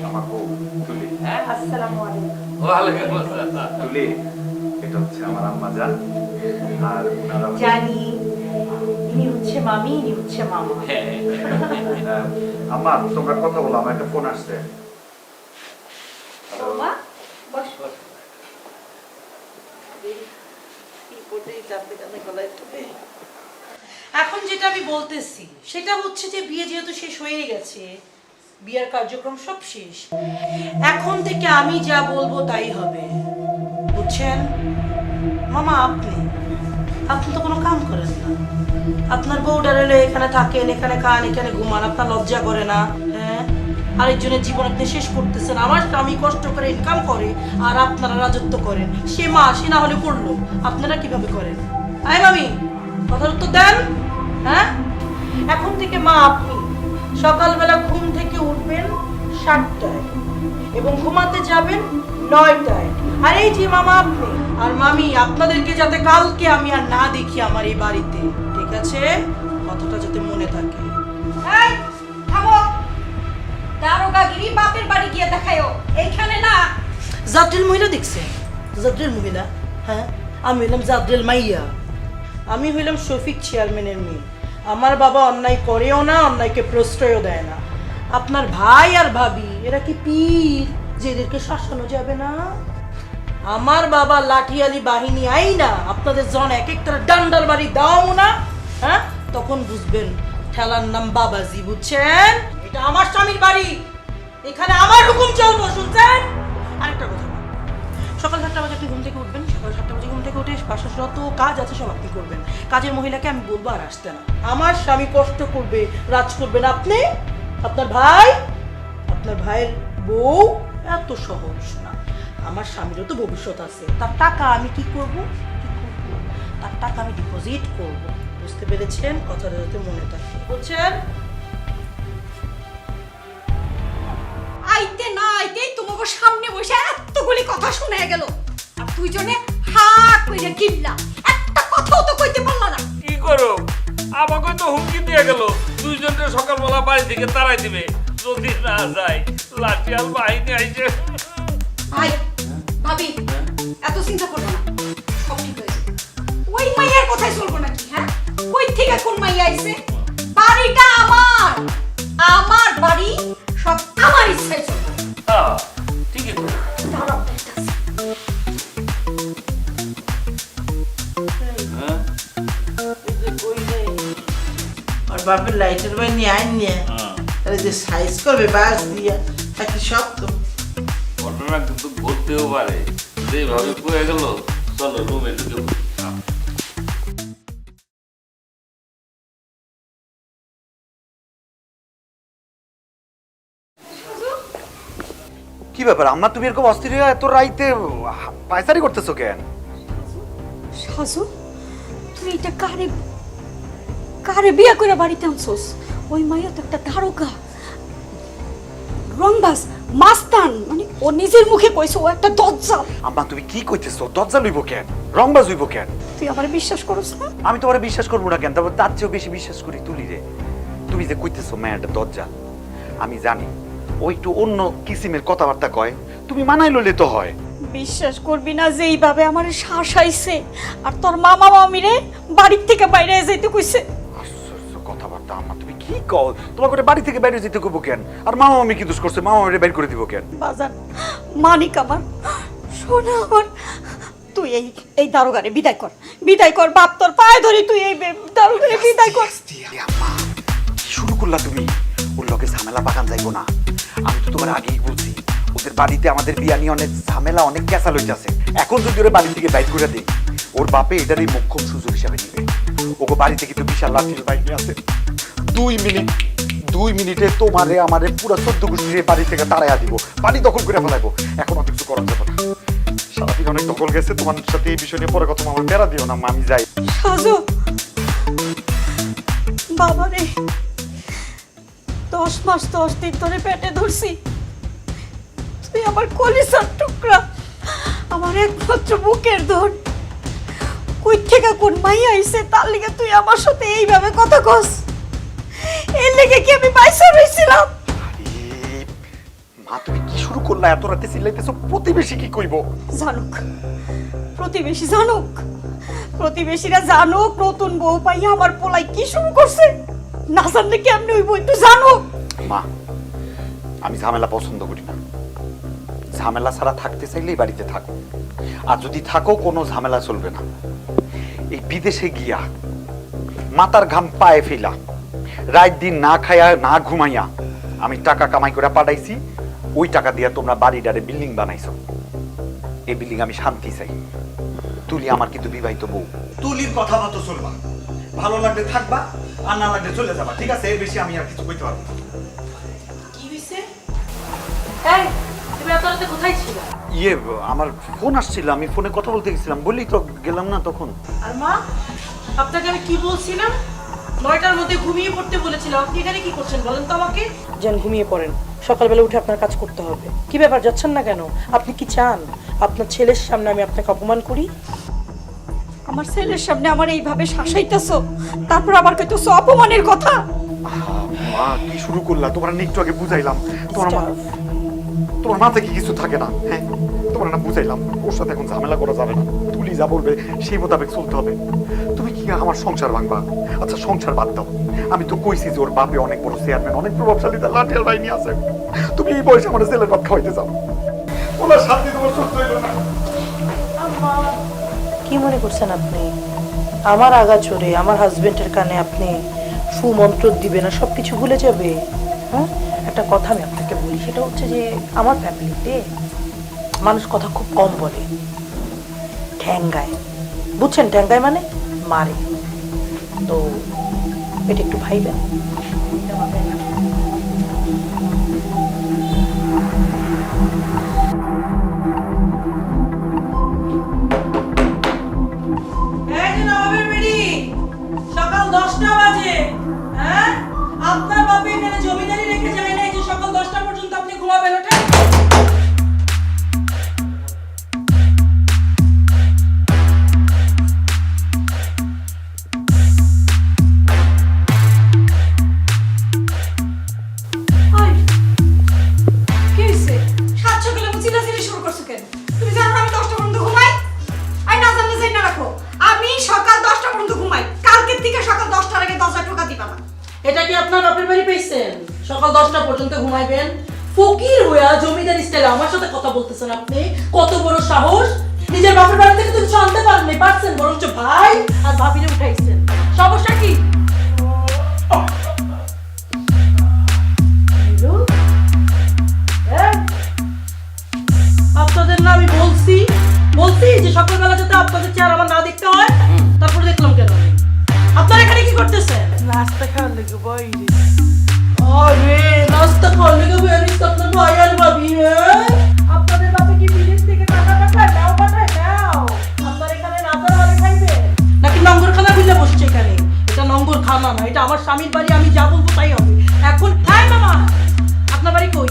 আমার বউ তুলি। আসসালামু আলাইকুম। ওয়ালাইকুম আসসালাম। তুলি, এটা হচ্ছে আমার আম্মা জান, আর ওনারা জানি ইনি হচ্ছে মামি, ইনি হচ্ছে মামা। আম্মা, তোমরা কথা বলো, আমার একটা ফোন আসছে। মামা বস। এখন যেটা আমি বলতেছি সেটা হচ্ছে যে বিয়ে যেহেতু শেষ হয়ে গেছে, বিয়ের কার্যক্রম সব শেষ, এখন থেকে আমি যা বলবো তাই হবে, বুঝছেন? মামা, আপনি তো কোনো কাম করেন না, আপনার বউডার এলে এখানে থাকেন, এখানে খান, এখানে ঘুমান, আপনার লজ্জা করে না? হ্যাঁ, আরেকজনের জীবন আপনি শেষ করতেছেন। আমার স্বামী কষ্ট করে ইনকাম করে আর আপনারা রাজত্ব করেন। সে মা, সে না হলে করলো, আপনারা কিভাবে করেন? আয় মামি, কথার উত্তর দেন। হ্যাঁ, এখন থেকে মা আপনি সকালবেলা ঘুম থেকে উঠবেন 7টায় এবং ঘুমাতে যাবেন 9টায়। আর এই যে মামা আপনি আর মামি, আপনাদেরকে যাতে কালকে আমি আর না দেখি আমার এই বাড়িতে, ঠিক আছে? কথাটা যাতে মনে থাকে। এই থামো, দারোগাগিরি বাপের বাড়ি গিয়ে দেখায়ও, এইখানে না। জাদ্রেল মহিলা দেখছে? জাদ্রেল মহিলা? হ্যাঁ, আমি হইলাম জাদ্রেল মাইয়া, আমি হইলাম শফিক চেয়ারম্যানের মেয়ে। আমার বাবা অন্যায় করেও না, অন্যায়কে প্রশ্রয়ও দেয় না। আপনার ভাই আর ভাবি এরা কি পীর যে এদেরকে শাসানো যাবে না? আমার বাবা লাঠিয়ালি বাহিনী আইনা আপনাদের জন এক একটা ডান্ডার বাড়ি দাও না, হ্যাঁ, তখন বুঝবেন ঠেলার নাম বাবাজি, বুঝছেন? এটা আমার স্বামীর বাড়ি, এখানে আমার হুকুম চলবো, শুনছেন? আরেকটা কথা, সকাল 7টা বাজে আপনি ঘুম থেকে উঠবেন, সকাল 7টা বাজে ঘুম থেকে উঠে বাসার যত কাজ আছে সব আপনি করবেন। কাজের মহিলাকে আমি বলবো আর আসতে না। আমার স্বামী কষ্ট করবে, রাজ করবেন আপনি, আপনার ভাইয়ের বউ এত সহজ না। আমার স্বামীরও তো ভবিষ্যৎ আছে, তার টাকা আমি কি করব? তার টাকা আমি ডিপোজিট করব, বুঝতে পেরেছেন? কথাটা যাতে মনে থাকে, বুঝছেন? আইতে না আইতেই তোমাকে সামনে বসে এতগুলি কথা শুনে গেল, আর দুইজনে হা কইরা গিল্লা, একটা কথাও তো কইতে পারলা না। কি করো, আমাকে তো হুমকি দিয়ে গেল দুইজনকে সকালবেলা বাড়ি থেকে তাড়াই দিবে যদি না যায়, লাঠিয়াল বাহিনী আইছে। আই ভাবি, এত চিন্তা করবো না, সব ঠিক হয়ে যাবে। ওই মাইয়ার কথাই চলবো নাকি? হ্যাঁ, কই থেকে কোন মাইয়া আইছে? বাড়িটা আমার বাড়ি, সব আমার ইচ্ছায় চলবে। হ্যাঁ, ঠিকই তো। দাঁড়াও, দেখতাছি। আর বাপের লাইটের বাই নিয়ে আইন নিয়ে আরে যে সাইজ করবে বাস দিয়া থাকি সব তো ঘটনা কিন্তু ঘটতেও পারে, যেভাবে পড়ে গেল। চলো রুমে ঢুকে পড়ি। কি ব্যাপার আম্মা, তুমি এরকম অস্থির হয়ে এত রাইতে পায়চারি করতেছো কেন? সাজু তুই এটা কারে কারে বিয়া করে বাড়িতে আনছস? ওই মাইয়া তো একটা দারোগা, রংবাজ, মাস্তান, মানে ও নিজের মুখে কইছে ও একটা দজ্জাল। আম্মা তুমি কি কইতেছো? দজ্জাল হইব কেন, রংবাজ হইব কেন? তুই আমার বিশ্বাস করছ না? আমি তোমারে বিশ্বাস করবো না কেন? তারপর তার চেয়েও বেশি বিশ্বাস করি তুলি রে। তুমি যে কইতেছো মেয়েটা দজ্জাল, আমি জানি ও একটু অন্য কিসিমের কথাবার্তা কয়, তুমি মানাই লইলে তো হয়। বিশ্বাস করবি না যে এইভাবে আমার শাসাইছে আর তোর মামা মামিরে বাড়ির থেকে বাইরে যাইতে কইছে। আশ্চর্য কথাবার্তা আম্মা, তুমি কি কও? তোমার করে বাড়ি থেকে বাইরে যেতে কইব কেন? আর মামা মামি কি দোষ করছে? মামা মামিরে বাইর করে দিব কেন? বাজার মানিক আমার, শোনা আমার, তুই এই দারোগারে বিদায় কর, বিদায় কর, বাপ তোর পায়ে ধরি, তুই এই দারোগারে বিদায় কর। আম্মা কি শুরু করলা তুমি? ওর লগে ঝামেলা পাকান যাইবো না। আমি তো তোমার আগেই বলছি ওদের বাড়িতে আমাদের বিয়া নিয়ে অনেক ঝামেলা, অনেক ক্যাসাল হইতাছে। এখন যদি ওরা বাড়ি থেকে বাইর করে দেই, ওর বাপে এটারই মোক্ষম সুযোগ হিসাবে নিবে। ওকে বাড়ি থেকে তো বিশাল লাঠির বাইক নিয়ে আছে। 2 মিনিটে তোমারে আমারে পুরো 14 গোষ্ঠীর বাড়ি থেকে তাড়াইয়া দিব, বাড়ি দখল করে ফেলাইবো। এখন অত কিছু করা যাবে না, সারাদিন অনেক দখল গেছে। তোমার সাথে এই বিষয় নিয়ে পরে কথা আমার বেড়া দিও না, আমি যাই। সাজু বাবা রে, 10 মাস 10 দিন ধরে পেটে ধরছি, তুই আমার কলিজার টুকরা, আমার একমাত্র বুকের ধন। কই থেকে কোন মাই আইছে তার লিগে তুই আমার সাথে এইভাবে কথা কস? এর লিগে কি আমি বাইসা রইছিলাম? আরে মা, তুমি কি শুরু করলা? এত রাতে চিল্লাইতেছো, প্রতিবেশী কি কইব? জানুক প্রতিবেশী, জানুক প্রতিবেশীরা, জানুক নতুন বউ পাইয়া আমার পোলাই কি শুরু করছে। না জানলে কেমনে হইব একটু জানুক। মা, আমি ঝামেলা পছন্দ করি না। ঝামেলা ছাড়া থাকতে চাইলেই বাড়িতে থাকো, আর যদি থাকো কোনো ঝামেলা চলবে না। এই বিদেশে গিয়া মাথার ঘাম পায়ে ফেলা, রাত দিন না খাইয়া না ঘুমাইয়া আমি টাকা কামাই করে পাঠাইছি। ওই টাকা দিয়া তোমরা বাড়িটারে বিল্ডিং বানাইছো। এই বিল্ডিং আমি শান্তি চাই। তুলি আমার কিন্তু বিবাহিত বউ। তুলির কথা মতো চলবা, ভালো লাগলে থাকবা, আর না লাগলে চলে যাবা, ঠিক আছে? এর বেশি আমি আর কিছু কইতে পারবো না। কি হইছে? এই তুমি এত রাতে কোথায় ছিলা? ইয়ে, আমার ফোন আসছিল, আমি ফোনে কথা বলতে গেছিলাম, বললেই তো গেলাম না তখন। আর মা, আপনাকে আমি কি বলছিলাম? 9টার মধ্যে ঘুমিয়ে পড়তে বলেছিলাম। আপনি এখানে কি করছেন বলেন তো আমাকে? যান ঘুমিয়ে পড়েন, সকালবেলা উঠে আপনার কাজ করতে হবে। কি ব্যাপার, যাচ্ছেন না কেন? আপনি কি চান আপনার ছেলের সামনে আমি আপনাকে অপমান করি? আমার ছেলের সামনে আমার এইভাবে শাসাইতেছো, তারপর আবার কইতেছো অপমানের কথা। মা কি শুরু করলা? তোমার একটু আগে বুঝাইলাম, তোমার মাথায় কি কিছু থাকে না? হ্যাঁ, তোমার না বুঝাইলাম ওর সাথে এখন ঝামেলা করা যাবে না। তুলি যা বলবে সেই মোতাবেক চলতে হবে। তুমি কি আমার সংসার ভাঙবা? আচ্ছা সংসার বাদ দাও, আমি তো কইছি যে ওর বাপে অনেক বড় চেয়ারম্যান, অনেক প্রভাবশালী, তার লাঠিয়াল বাহিনী আছে। তুমি এই বয়সে আমার ছেলের ভাত খাওয়াইতে যাও, ওনার শান্তি তোমার সহ্য হইল না। কি মনে করছেন আপনি? আমার আগা চড়ে আমার হাজবেন্ডের কানে আপনি সুমন্ত্র দিবেন না, সব কিছু ভুলে যাবে? হ্যাঁ, একটা কথা আমি আপনাকে বলি, সেটা হচ্ছে যে আমার ফ্যামিলিতে মানুষ কথা খুব কম বলে, ঠ্যাঙ্গায়। বুঝছেন, ঠ্যাঙ্গায় মানে মারে। তো এটা একটু ভাইবেন। এই যে নবাবের বেটি, সকাল 10টা বাজে। হ্যাঁ, আপনার বাবা এখানে জমিদারি রেখে যায় না যে সকাল 10টা পর্যন্ত আপনি ঘুমাবেন? ওটা কি হইছে? 7 সকালে চিল্লাচিল্লি শুরু করছো কেন? তুমি জানো না আমি 10টা পর্যন্ত ঘুমাই? আই না জানলে যাই না রাখো, আমি সকাল 10টা পর্যন্ত ঘুমাই। কালকের থেকে সকাল 10টার আগে দরজা টোকা দিবা না। এটা কি আপনার বাপের বাড়ি পেয়েছেন? সকাল 10টা পর্যন্ত ঘুমাইবেন? ফকির হইয়া জমিদার স্টাইলে আমার সাথে কথা বলতেছেন আপনি? কত বড় সাহস! নিজের বাপের বাড়ি থেকে তো কিছু আনতে পারেননি, পারছেন বরঞ্চ ভাই আর ভাবিরে উঠাইছেন। সমস্যা কি? আপনাদের না আমি বলছি যে সকালবেলা যাতে আপনাদের চেহারা আমার না দেখতে হয়, তারপরে দেখলাম কেন? আপনারা এখানে কি করতেছেন? নাস্তা খাওয়ার লেগে বাইরে। আরে নাস্তা খাওয়ার লেগে বেরিয়েছে আপনার ভাই আর ভাবি? না না না, এটা আমার স্বামীর বাড়ি, আমি যা বলবো তাই হবে। এখন হাই মামা, আপনার বাড়ি কই?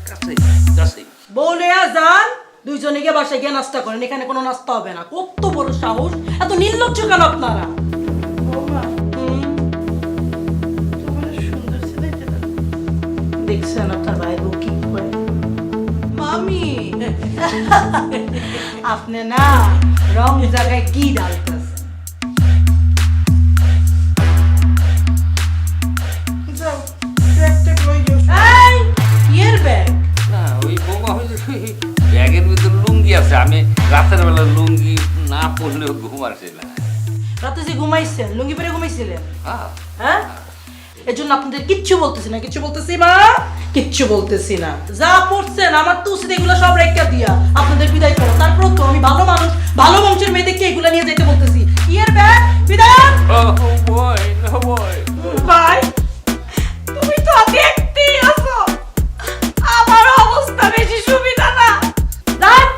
কাছে কাছে বলে যান, দুইজনে গিয়ে বাসায় গিয়ে নাস্তা করেন, এখানে কোনো নাস্তা হবে না। কত বড় সাহস, এত নির্লজ্জ কেন আপনারা? দেখছেন আপনার ভাইয়ের বউ কি করে? মামি আপনি না রং জায়গায় কি ডালতেছেন? যাও ব্যাগটা কই যাও? এই ইয়ের ব্যাগ? না ওই বৌমা হয়েছে ব্যাগের ভিতরে লুঙ্গি আছে, আমি রাতের বেলা লুঙ্গি না পরলেও ঘুম আসে না। রাতে যে ঘুমাইছেন, লুঙ্গি পরে ঘুমাইছিলেন? হ্যাঁ হ্যাঁ, এর জন্য আপনাদের কিচ্ছু বলতেছি না, কিচ্ছু বলতেছি মা, কিচ্ছু বলতেছি না। যা পড়ছেন আমার তো উচিত এগুলো সব রেখা দিয়া আপনাদের বিদায় করো। তারপর তো আমি ভালো মানুষ, ভালো বংশের মেয়েদেরকে এগুলো নিয়ে যেতে বলতেছি। ইয়ের ব্যাগ বিদায়। বই না বই ভাই তুমি তো দেখতেই আছো আমার অবস্থা বেশি সুবিধা না। দাঁড়,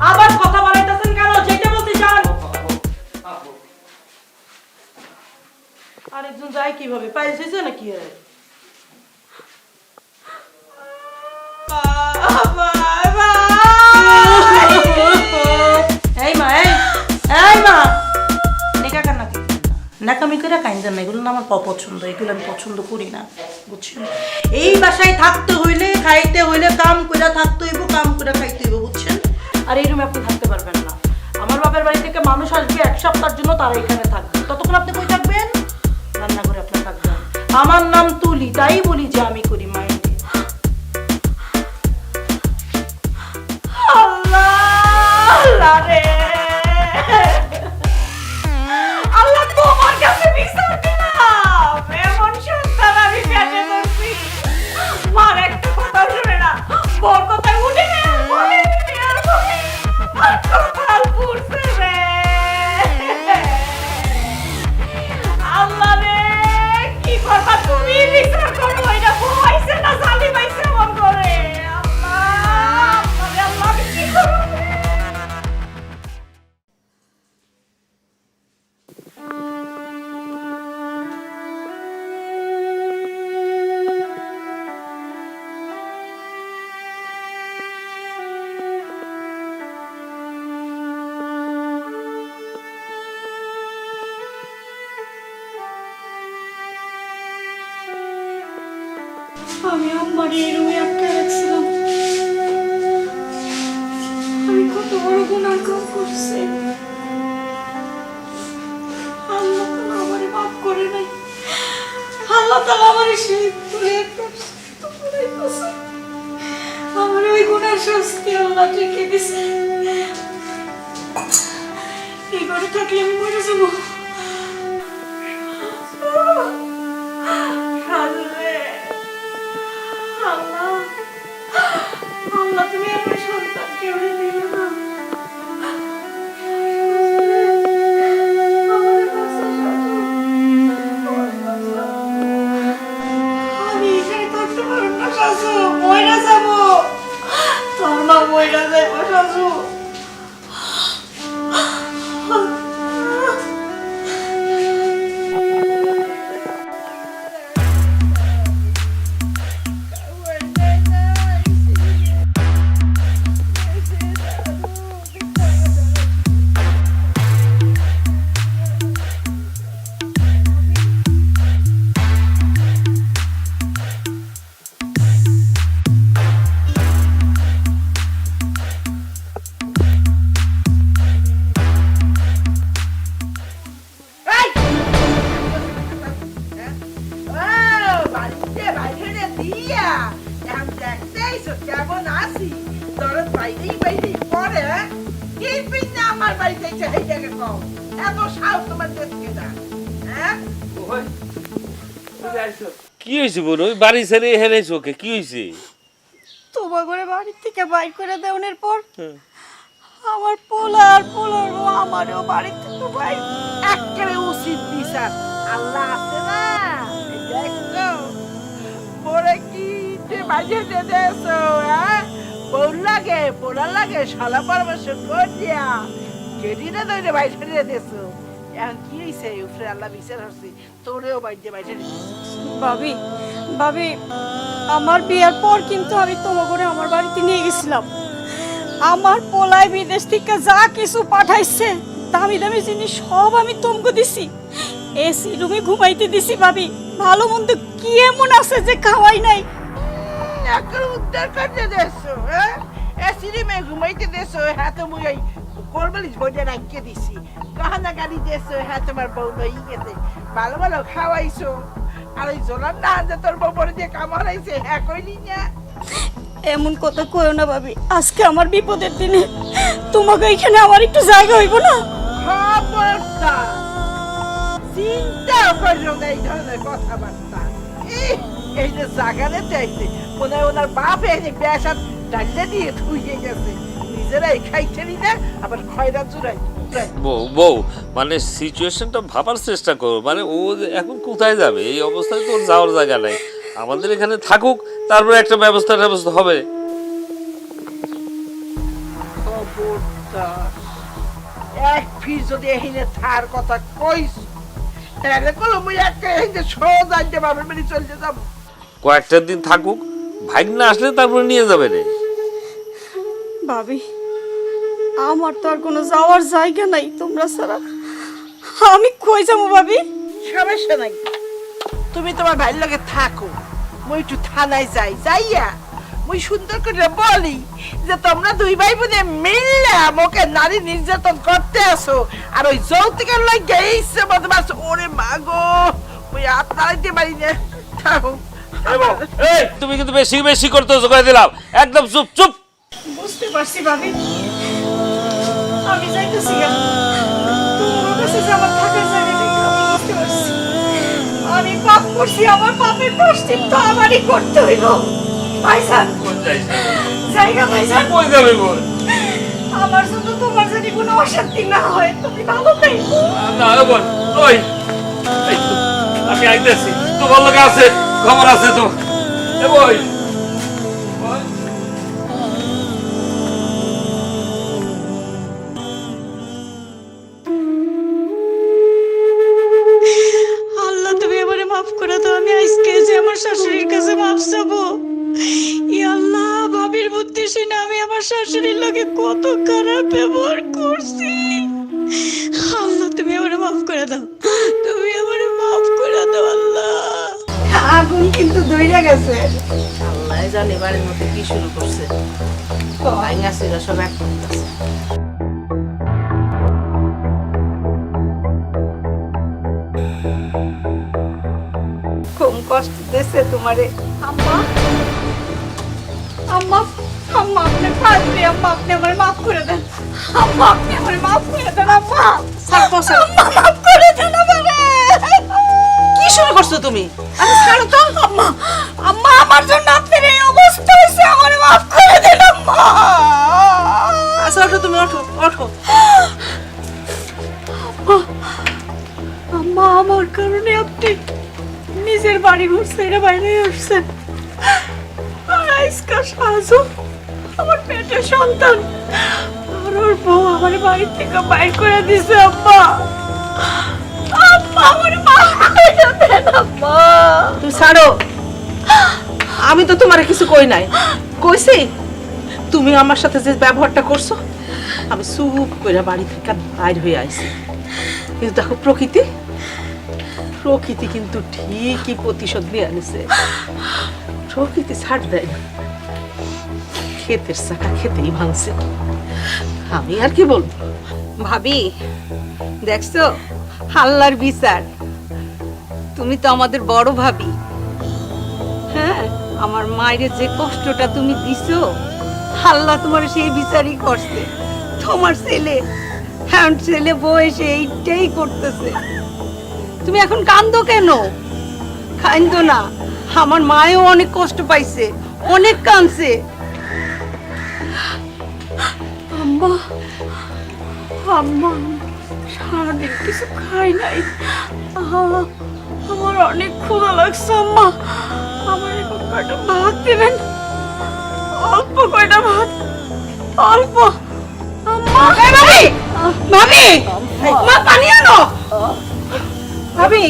আবার কথা বলাইতেছেন কেন? যেটা বলতে চান। আরেকজন যায় কিভাবে? পাইলস হয়েছে নাকি? এই মা, এই মা, নেকা কান্না কি? নাকামি করে কাইন্দার না, এগুলো না আমার অপছন্দ, এগুলো আমি পছন্দ করি না, বুঝছেন? এই বাসায় থাকতে হইলে, খাইতে হইলে কাম করে থাকতে হইব, কাম করে খাইতে হইব, বুঝছেন? আর এই রুমে আপনি থাকতে পারবেন না। আমার বাপের বাড়ি থেকে মানুষ আসবে 1 সপ্তাহের জন্য, তারা এখানে থাকবে। ততক্ষণ আপনি কই থাকবেন? রান্না করে আপনি থাকবেন। আমার নাম তুলি, তাই বলি যে আমি করি মাইন্ডে। আল্লাহ রে আল্লাহ তোমার কাছে বিচার দিলাম, এমন সন্তান আমি পেটে ধরছি, মার একটা কথা শুনে না, বড় কথা উঠে না, বলে আর বলে আর কপাল পুড়ছে রে। আল্লাহ রে কি করবা তুমি, বিচার করো, এটা বইছে না জালি পাইছে মন করে। আল্লাহ আল্লাহ আমি কি করব? আমি আমার এই রুমে আটকে রাখছিলাম, আমি কত বড় গুনাহ কাজ করছি। আল্লাহ তাআলা আমারে মাফ করে নাই, আল্লাহ তাআলা আমারে সেই তুলে আমার ওই গুনার শাস্তি আল্লাহ রেখে দিছে। এই ঘরে থাকলে আমি মরে যাবো। আল্লাহ আল্লাহ তুমি আমার সন্তানকে দিও না। আমি এখানে থাকতে পারবো না শাশু, মইরা যাবো, তোর মা মইরা যাইবো শাশু। কি হয়েছে বোন? ওই বাড়ি ছেড়ে হেরেছ ওকে, কি হয়েছে? তোমার ঘরে বাড়ির থেকে বাইর করে দেওয়ার পর আমার পোলা আর পোলার বউ আমারও বাড়ি থেকে বাইর। একেবারে উচিত বিচার। আল্লাহ আছে না, এই দেখছো পরে কি যে বাজে দিয়েছো, হ্যাঁ? বউ লাগে পোলা লাগে শালা পরামর্শ কর দিয়া কেডিনে ধরে বাইরে দিয়েছো। এখন কি হয়েছে উপরে আল্লাহ বিচার হচ্ছে তোরেও বাইরে বাইরে ভাবি ভাবি আমার বিয়ার পর কিন্তু আমি তোমাকে আমার বাড়িতে নিয়ে গেছিলাম। আমার পোলায় বিদেশ থেকে যা কিছু পাঠাইছে দামি দামি জিনিস সব আমি তোমাকে দিছি। এসি রুমে ঘুমাইতে দিছি ভাবি। ভালো মন্দ কি এমন আছে যে খাওয়াই নাই? এখন উদ্ধার করতে দেছো হ্যাঁ এসিরি মে ঘুমাইতে দেছো হ্যাঁ তো মুই ওই কোরবালিশ বইটা রাখিয়ে দিছি গহনা গাড়ি দেছো হ্যাঁ তোমার বউ লই গেছে ভালো ভালো খাওয়াইছো আর ওই জোলার না যে তোর বউ বড় যে কাম হারাইছে হ্যাঁ কইলি না এমন কথা কইও না ভাবি। আজকে আমার বিপদের দিনে তোমাকে এখানে আমার একটু জায়গা হইব না? খবরদার চিন্তা করো না এই ধরনের কথাবার্তা এই যে জাগানে চাইছে মনে হয় ওনার বাপ এনে বেসাত ডালে দিয়ে ধুইয়ে গেছে নিজেরাই খাইছে না আবার খয়রা জুড়াই বউ মানে সিচুয়েশনটা ভাবার চেষ্টা করো। মানে ও যে এখন কোথায় যাবে? এই অবস্থায় তো ওর যাওয়ার জায়গা নাই। আমাদের এখানে থাকুক, তারপরে একটা ব্যবস্থা হবে। খবরদার এক ফির যদি এখানে থার কথা কইস তাহলে কলো মুই একটা এখানে সোজা আনতে বাবার বাড়ি চলতে যাবো। কয়েকটা দিন থাকুক, ভাগ্না আসলে তারপরে নিয়ে যাবে রে। ভাবি আমার তো আর কোনো যাওয়ার জায়গা নাই তোমরা ছাড়া। আমি কই যাবো ভাবি? সমস্যা নাই তুমি তোমার ভাইয়ের লগে থাকো মুই একটু থানায় যাইয়া মুই সুন্দর করে বলি যে তোমরা দুই ভাই বোনে মিললে মোকে নারী নির্যাতন করতে আসো আর ওই যৌতুকের লাগে ইচ্ছে মতো বাস ওরে মাগো মুই আর দাঁড়াইতে পারি না থাকো। এই তুমি কিন্তু বেশি বেশি করতেছো, কই দিলাম। একদম চুপ চুপ। বুঝতে পারছি ভাবি, আমি যাইতেছি গা। তোমার কাছে যে আমার থাকার জায়গা নেই আমি বুঝতে পারছি। আমি পাপ করছি, আমার পাপের প্রায়শ্চিত্ত আমারই করতে হইব। ভাইজান জায়গা ভাইজান কই যাবে বল? আমার জন্য তোমার যদি কোনো অশান্তি না হয় তুমি ভালো থাকো। না বল ওই এই তো, আমি আইতেছি। তোমার লোক আছে, খবর আছে তো। এ বই আল্লাহ তুমি আমারে মাফ করে দাও। আমি আজকে যে আমার শাশুড়ির কাছে মাফ চাবো। ই আল্লাহ, ভাবির বুদ্ধি শুনে আমি আমার শাশুড়ির লগে কত খারাপ ব্যবহার করছি। আল্লাহ তুমি আমারে মাফ করে দাও, তুমি আমারে মাফ করে দাও আল্লাহ। আগুন কিন্তু ধইরা গেছে। আল্লাহ জানে বাড়ির মধ্যে কি শুরু করছে। ভাঙা ছিল সব এক করতেছে। খুব কষ্ট দিয়েছে তোমারে আম্মা। আম্মা আম্মা আপনি পারবে, আম্মা আপনি আমার মাফ করে দেন। আম্মা আপনি আমার মাফ করে দেন। আম্মা আম্মা মাফ করে দেন আমারে। কি শুরু করছো তুমি? আরে ছাড়ো তো আম্মা। আম্মা আমার জন্য আপনার এই অবস্থা হয়েছে, আমার মাফ করে দেন আম্মা। আচ্ছা ওঠো, তুমি ওঠো ওঠো। আম্মা আমার কারণে আপনি নিজের বাড়ি ঘর ছেড়ে বাইরে আসছেন। আর আজকাল সাজু আমার পেটের সন্তান আর ওর বউ আমার বাড়ি থেকে বাইর করে দিছে। আম্মা আম্মা আমার মাফ করে দেন আম্মা। তুমি ছাড়ো, আমি তো তোমারে কিছু কই নাই। কইছি তুমি আমার সাথে যে ব্যবহারটা করছো আমি চুপ করে বাড়ি থেকে বাইর হয়ে আইছি। কিন্তু দেখো প্রকৃতি কিন্তু ঠিকই প্রতিশোধ নিয়ে আনিছে। প্রকৃতি ছাড় দেয় না, ক্ষেতের চাকা খেতেই ভাঙছে। আমি আর কি বলবো? ভাবি দেখছো আল্লাহর বিচার। তুমি তো আমাদের বড় ভাবি। হ্যাঁ আমার মায়ের যে কষ্টটা তুমি দিছো আল্লাহ তোমার সেই বিচারই করছে। তোমার ছেলে হ্যাঁ ছেলে বয়সে এইটাই করতেছে। তুমি এখন কান্দো কেন? কান্দো না, আমার মায়েও অনেক কষ্ট পাইছে, অনেক কাঁদছে। আম্মা আম্মা সারাদিন কিছু খাই নাই, আমার অনেক ক্ষুধা লাগছে। আম্মা আমার এখন কয়টা ভাত দেবেন, অল্প কয়টা ভাত, অল্প। আম্মা ভাবি ভাবি মা পানি আনো। ভাবি,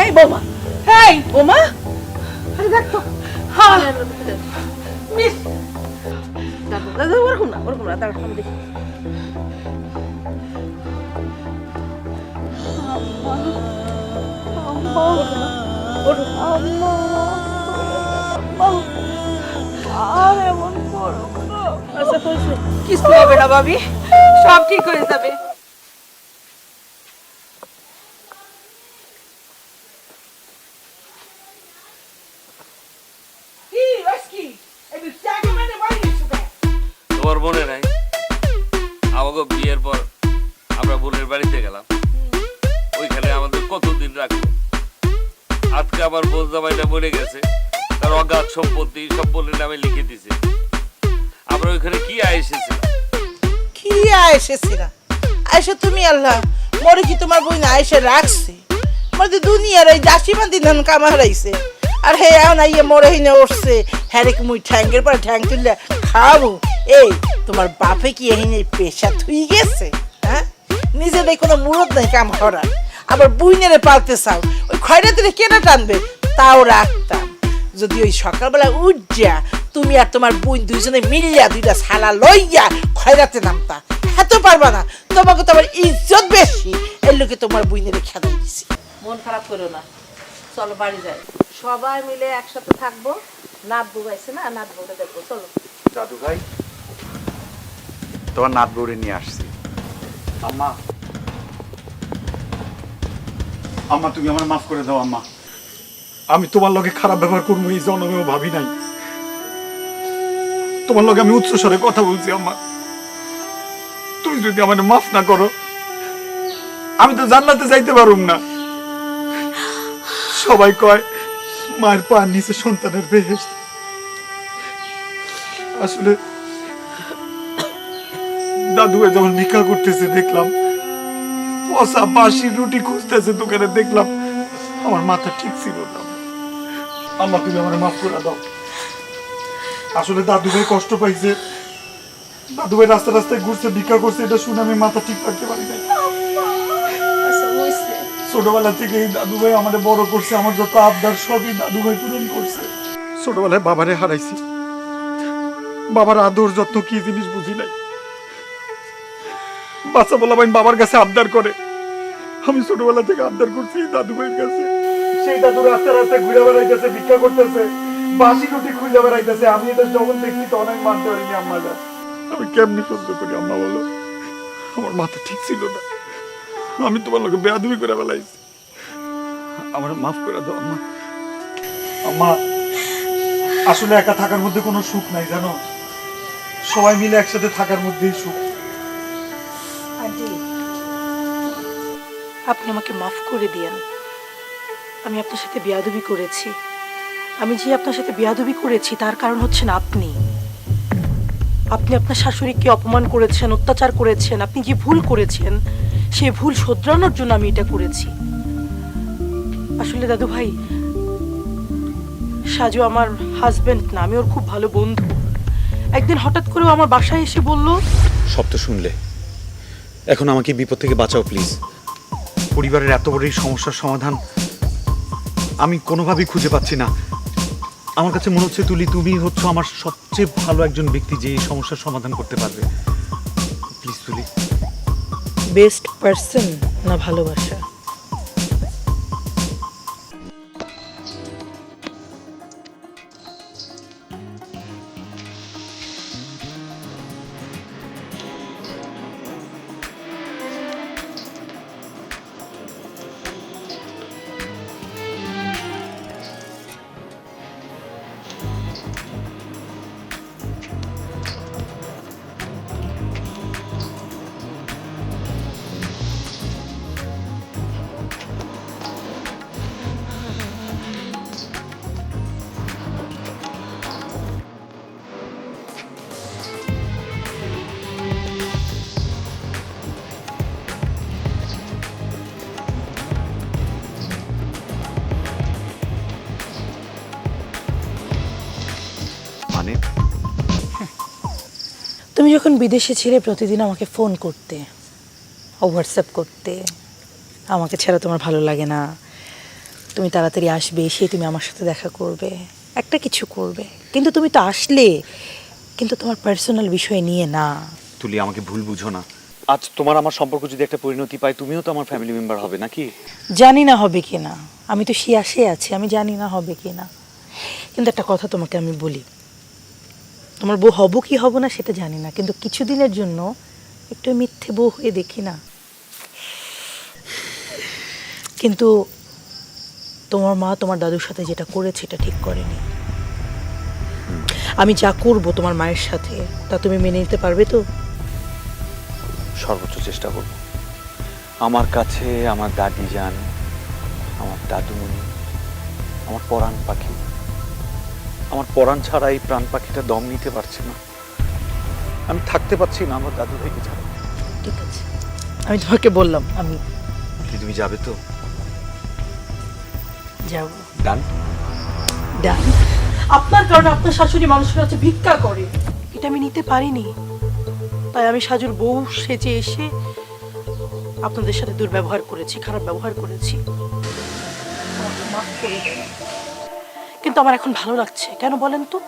এই বৌমা, এই বৌমা, আরে দেখ তো, হ্যাঁ, মিস, ওরকম না, দাঁড়া, আমি দেখি। কিছু হবে না ভাবি, সব ঠিক হয়ে যাবে। তোমার মনে নাই আমাকে বিয়ের পর আমরা বোনের বাড়িতে গেলাম, ওইখানে আমাদের কতদিন রাখলো। আজকে আমার বোন জামাইটা মরে গেছে, তার অগাধ সম্পত্তি সব বোনের নামে লিখে দিছে। আমরা ওইখানে কি এসেছিলাম, কি এসেছিলা? আয়সা তুমি আল্লাহ, মরে কি তোমার বই না আয়সা রাখছে? মরে দুনিয়ার এই দাসিমান দিন কামা হারাইছে, আর হে এখন আইয়ে মরে হিনে উঠছে, হ্যাঁ রে মুই ঠ্যাঙ্গের পর ঠ্যাং তুললে খাবো। এই তোমার বাপে কি এহিনে পেশা থুই গেছে? হ্যাঁ, নিজেদের কোনো মুরত নাই কাম করার, আবার বুইনেরে পালতে চাও, ওই খয়রাতিরে কেনা টানবে? তাও রাখতাম যদি ওই সকালবেলা উঠযা তুমি আর তোমার বোন দুইজনে মিলিয়া দুইটা শালা লইয়া খয়রাতে নামতা। এত পারবা না, তোমাকে তোমার ইজ্জত বেশি, এর লোকে তোমার বুইনেরে খেদাই দিছি। মন খারাপ করো না, চলো বাড়ি যাই, সবাই মিলে একসাথে থাকবো। নাত বুগাইছে না, নাত বউটা দেখবো, চলো। দাদু ভাই, তোমার নাত বউরে নিয়ে আসছি। আম্মা, আম্মা তুমি আমার মাফ করে দাও আম্মা। আমি তোমার লগে খারাপ ব্যবহার করবো এই জন্মেও ভাবি নাই। তোমার লগে আমি উচ্চ স্বরে কথা বলছি আম্মা, তুমি যদি আমার মাফ না করো আমি তো জান্নাতে যাইতে পারুম না। সবাই কয় মায়ের পা নিচে সন্তানের বেহেশত। আসলে দাদু যখন ভিক্ষা করতেছে দেখলাম, পচা বাসি রুটি খুঁজতেছে দোকানে দেখলাম, আমার মাথা ঠিক ছিল না। আম্মা তুমি আমার মাফ করে দাও। আসলে দাদু ভাই কষ্ট পাইছে, দাদু ভাই রাস্তা রাস্তায় ঘুরছে ভিক্ষা করছে, এটা শুনে আমি মাথা ঠিক রাখতে পারি নাই। ছোটবেলা থেকে দাদু ভাই আমাদের বড় করছে, আমার যত আবদার সবই দাদু ভাই পূরণ করছে। ছোটবেলায় বাবারে হারাইছি, বাবার আদর যত্ন কি জিনিস বুঝি নাই। বাচ্চা বলা ভাই বাবার কাছে আবদার করে, আমি ছোটবেলা থেকে আবদার করছি দাদু ভাইয়ের কাছে। সেই দাদু রাস্তা রাস্তায় ঘুরে বেড়াইতেছে, ভিক্ষা করতেছে, বাসি রুটি খুঁজে বেড়াইতেছে। আমি এটা যখন দেখছি তখন আমি মানতে পারিনি আম্মা যা। আমি কেমনি সহ্য করি আম্মা বলো? আমার মাথা ঠিক ছিল না, আমি তোমার লোকে বেয়াদবি করে বেড়াইছি। আমার মাফ করে দাও আম্মা। আম্মা, আসলে একা থাকার মধ্যে কোনো সুখ নাই জানো, সবাই মিলে একসাথে থাকার মধ্যেই সুখ। আন্টি, আপনি আমাকে মাফ করে দিয়েন। আমি আপনার সাথে বেয়াদবি করেছি। আমি যে আপনার সাথে বেয়াদবি করেছি তার কারণ হচ্ছেন আপনি। আপনি আপনার শাশুড়িকে অপমান করেছেন, অত্যাচার করেছেন। আপনি যে ভুল করেছেন সেই ভুল শোধরানোর জন্য আমি এটা করেছি। আসলে দাদু ভাই, সাজু আমার হাজবেন্ড না, আমি ওর খুব ভালো বন্ধু। একদিন হঠাৎ করে ও আমার বাসায় এসে বলল, সব তো শুনলে, এখন আমাকে বিপদ থেকে বাঁচাও প্লিজ। পরিবারের এত বড় এই সমস্যার সমাধান আমি কোনোভাবেই খুঁজে পাচ্ছি না। আমার কাছে মনে হচ্ছে তুলি তুমি হচ্ছে আমার সবচেয়ে ভালো একজন ব্যক্তি যে এই সমস্যার সমাধান করতে পারবে। প্লিজ তুলি। বেস্ট পারসন না ভালোবাসা? মানে তুমি যখন বিদেশে ছিলে প্রতিদিন আমাকে ফোন করতে, হোয়াটসঅ্যাপ করতে, আমাকে ছাড়া তোমার ভালো লাগে না, তুমি তাড়াতাড়ি আসবে, এসে তুমি আমার সাথে দেখা করবে, একটা কিছু করবে, কিন্তু তুমি তো আসলে, কিন্তু তোমার পার্সোনাল বিষয় নিয়ে না। তুলি আমাকে ভুল বুঝো না, আজ তোমার আমার সম্পর্ক যদি একটা পরিণতি পায়, তুমিও তো আমার ফ্যামিলি মেম্বার হবে নাকি? জানি না হবে কি না, আমি তো সে আশে আছি, আমি জানি না হবে কি না, কিন্তু একটা কথা তোমাকে আমি বলি, তোমার বউ হব কি হব না সেটা জানি না, কিন্তু কিছুদিনের জন্য একটু মিথ্যে বউ হয়ে দেখি না। কিন্তু তোমার মা তোমার দাদুর সাথে যেটা করেছে এটা ঠিক করেনি। আমি যা করব তোমার মায়ের সাথে তা তুমি মেনে নিতে পারবে তো? সর্বোচ্চ চেষ্টা করব। আমার কাছে আমার দাদি যান, আমার দাদুমণি, আমার পরাণ পাখি, আমার পরাণ ছাড়া এই প্রাণ পাখিটা দম নিতে পারছে না, আমি থাকতে পারছি না আমার দাদু ভাইকে ছাড়া। ঠিক আছে, আমি তোমাকে বললাম আমি কি তুমি যাবে তো? যাব। ডান। ডান। আপনার কারণে আপনার শাশুড়ি মানুষের কাছে ভিক্ষা করে, এটা আমি নিতে পারিনি, তাই আমি সাজুর বউ সেজে এসে আপনাদের সাথে দুর্ব্যবহার করেছি, খারাপ ব্যবহার করেছি, আমাকে মাফ করে দেন। কিন্তু আমার এখন ভালো লাগছে, কেন বলেন তো?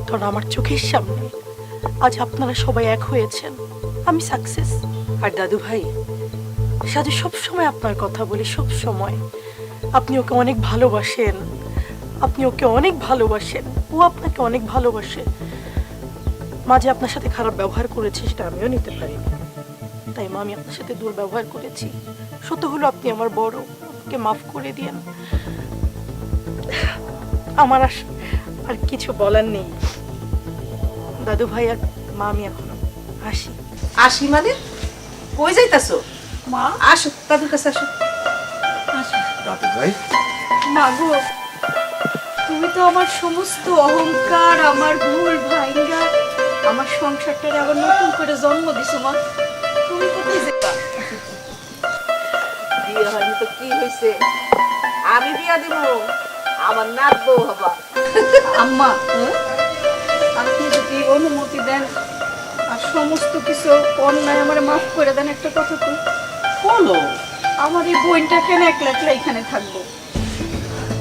কারণ আমার চোখের সামনে আজ আপনারা সবাই এক হয়েছেন, আমি সাকসেস। আর দাদু ভাই, সাজু সব সময় আপনার কথা বলি, সব সময় আপনি ওকে অনেক ভালোবাসেন, আপনি ওকে অনেক ভালোবাসেন, ও আপনাকে অনেক ভালোবাসে। মাঝে আপনার সাথে খারাপ ব্যবহার করেছে, সেটা আমিও নিতে পারিনি, তাই মা আমি আপনার সাথে দুর্ব্যবহার করেছি, সত্য হলো আপনি আমার বড়, আমাকে মাফ করে দিয়েন। আমার আর কিছু বলার নেই দাদু ভাই আর মা, আমি এখন আসি। আসি মানে কই যাইতাছো? মা, আসো দাদুর কাছে আসো। দাদু ভাই, মা গো, তুমি তো আমার সমস্ত অহংকার, আমার ভুল ভাইঙ্গা আমার সংসারটারে আবার নতুন করে জন্ম দিছো মা। তুমি কোথায় যেতা? বিয়ে হয়নি তো কি হয়েছে, আমি বিয়া দিব, আমার নাত বউ হবা। আম্মা, আপনি যদি অনুমতি দেন আর সমস্ত কিছু অন্যায় আমার মাফ করে দেন, একটা কথা তো বলো। আমার এই বইনটা কেন একলা একলা এখানে থাকবো?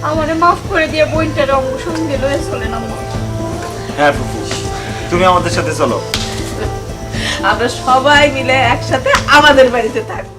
আমারে মাফ করে দিয়ে বইনটার অঙ্গ সঙ্গে লয়ে চলেন আম্মা। হ্যাঁ ফুফু, তুমি আমাদের সাথে চলো। আমরা সবাই মিলে একসাথে আমাদের বাড়িতে থাকবো।